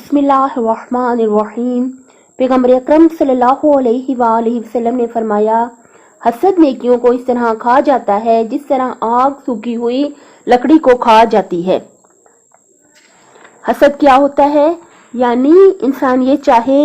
बिस्मिल्लाहिर्रहमानिर्रहीम। पैगम्बर अकरम सल्लल्लाहु अलैहि वसल्लम ने फरमाया, हसद नेकियों को इस तरह खा जाता है जिस तरह आग सूखी हुई लकड़ी को खा जाती है। हसद क्या होता है? यानी इंसान ये चाहे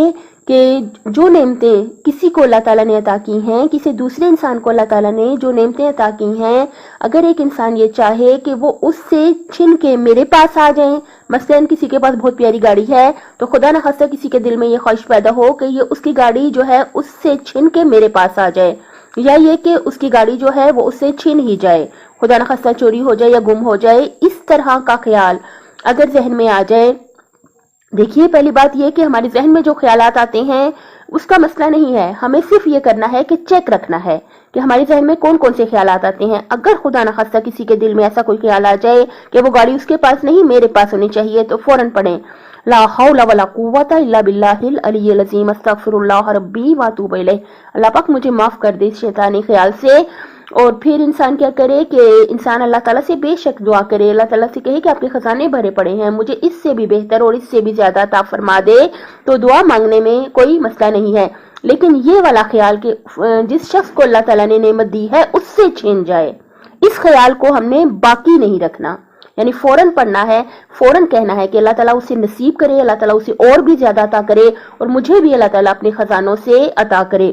कि जो नेमतें किसी को अल्लाह ताला ने अता की हैं, किसी दूसरे इंसान को अल्लाह ताला ने जो नेमतें अता की हैं, अगर एक इंसान ये चाहे कि वो उससे छिन के मेरे पास आ जाएं, मसलन किसी के पास बहुत प्यारी गाड़ी है तो खुदा न खास्ता किसी के दिल में ये ख्वाहिश पैदा हो कि ये उसकी गाड़ी जो है उससे छिन के मेरे पास आ जाए, या ये कि उसकी गाड़ी जो है वो उससे छिन ही जाए, खुदा न खास्ता चोरी हो जाए या गुम हो जाए, इस तरह का ख्याल अगर जहन में आ जाए। देखिए, पहली बात यह कि हमारे जहन में जो ख्यालात आते हैं उसका मसला नहीं है, हमें सिर्फ ये करना है कि चेक रखना है कि हमारे जहन में कौन कौन से ख्यालात आते हैं। अगर खुदा न खास्ता किसी के दिल में ऐसा कोई ख्याल आ जाए कि वो गाड़ी उसके पास नहीं मेरे पास होनी चाहिए, तो फौरन पढ़ें ला हौला वला कुव्वता इल्ला बिल्लाहिल अलिय्यिल अज़ीम अस्तगफिरुल्लाह रब्बी व अतूबु इलैह। अल्लाह पाक मुझे माफ कर दे शैतानी ख्याल से। और फिर इंसान क्या करे कि इंसान अल्लाह ताला से बेशक दुआ करे, अल्लाह ताला से कहे कि आपके खजाने भरे पड़े हैं, मुझे इससे भी बेहतर और इससे भी ज्यादा अता फरमा दे, तो दुआ मांगने में कोई मसला नहीं है। लेकिन ये वाला ख्याल कि जिस शख्स को अल्लाह ताला ने नेमत दी है उससे छीन जाए, इस ख्याल को हमने बाकी नहीं रखना। यानी फौरन पढ़ना है, फौरन कहना है कि अल्लाह ताला उसे नसीब करे, अल्लाह ताला उसे और भी ज्यादा अता करे और मुझे भी अल्लाह ताला अपने खजानों से अता करे।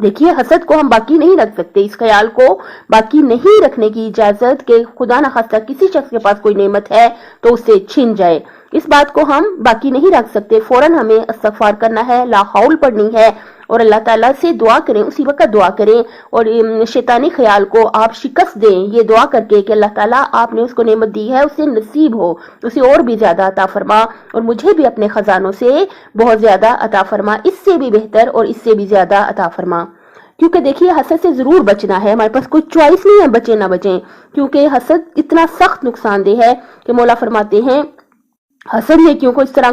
देखिए, हसद को हम बाकी नहीं रख सकते, इस ख्याल को बाकी नहीं रखने की इजाजत कि खुदा न खास्ता किसी शख्स के पास कोई नेमत है तो उससे छिन जाए, इस बात को हम बाकी नहीं रख सकते। फौरन हमें इस्तगफार करना है, ला हौल पढ़नी है और अल्लाह ताला से दुआ करें, उसी वक्त दुआ करें और शैतानी ख्याल को आप शिकस्त दें ये दुआ करके कि अल्लाह ताला आपने उसको नेमत दी है उसे नसीब हो, उसे और भी ज्यादा अता फरमा और मुझे भी अपने खजानों से बहुत ज्यादा अता फरमा, इससे भी बेहतर और इससे भी ज्यादा अता फरमा। क्योंकि देखिए, हसद से जरूर बचना है, हमारे पास कोई चॉइस नहीं है बचे ना बचें, क्योंकि हसद इतना सख्त नुकसानदेह है कि मौला फरमाते हैं हसद नेकियों को इस तरह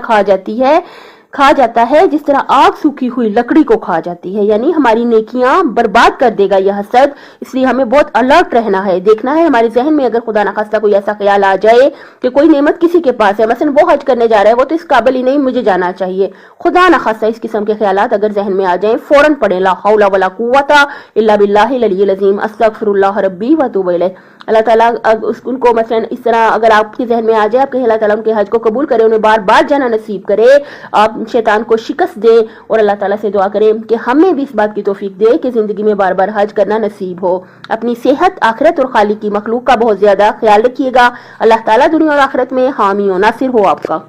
खा जाता है जिस तरह आग सूखी हुई लकड़ी को खा जाती है। यानी हमारी नेकियां बर्बाद कर देगा यह हसद, इसलिए हमें बहुत अलर्ट रहना है, देखना है हमारे जहन में अगर खुदा न खास्ता कोई ऐसा ख्याल आ जाए कि कोई नेमत किसी के पास है, मसलन वो हज करने जा रहा है, वो तो इस काबिल ही नहीं, मुझे जाना चाहिए, खुदा न खास्ता इस किस्म के ख्यालात अगर जहन में आ जाए, फौरन पढ़े ला हौला वला कुव्वता इल्ला बिल्लाहिल अलिय्यिल अज़ीम अस्तगफिरुल्लाह रब्बी व अतूबु इलैह। अल्लाह ताला उनको मसलन इस तरह अगर आपके जहन में आ जाए, आपके अल्लाह ताला उनके हज को कबूल करे, उन्हें बार बार जाना नसीब करे, आप शैतान को शिकस्त दे और अल्लाह ताला से दुआ करें कि हमें भी इस बात की तौफीक दे कि जिंदगी में बार बार हज करना नसीब हो। अपनी सेहत, आखिरत और खालिक की मखलूक का बहुत ज्यादा ख्याल रखिएगा। अल्लाह ताला दुनिया और आखिरत में हामी और नासिर हो आपका।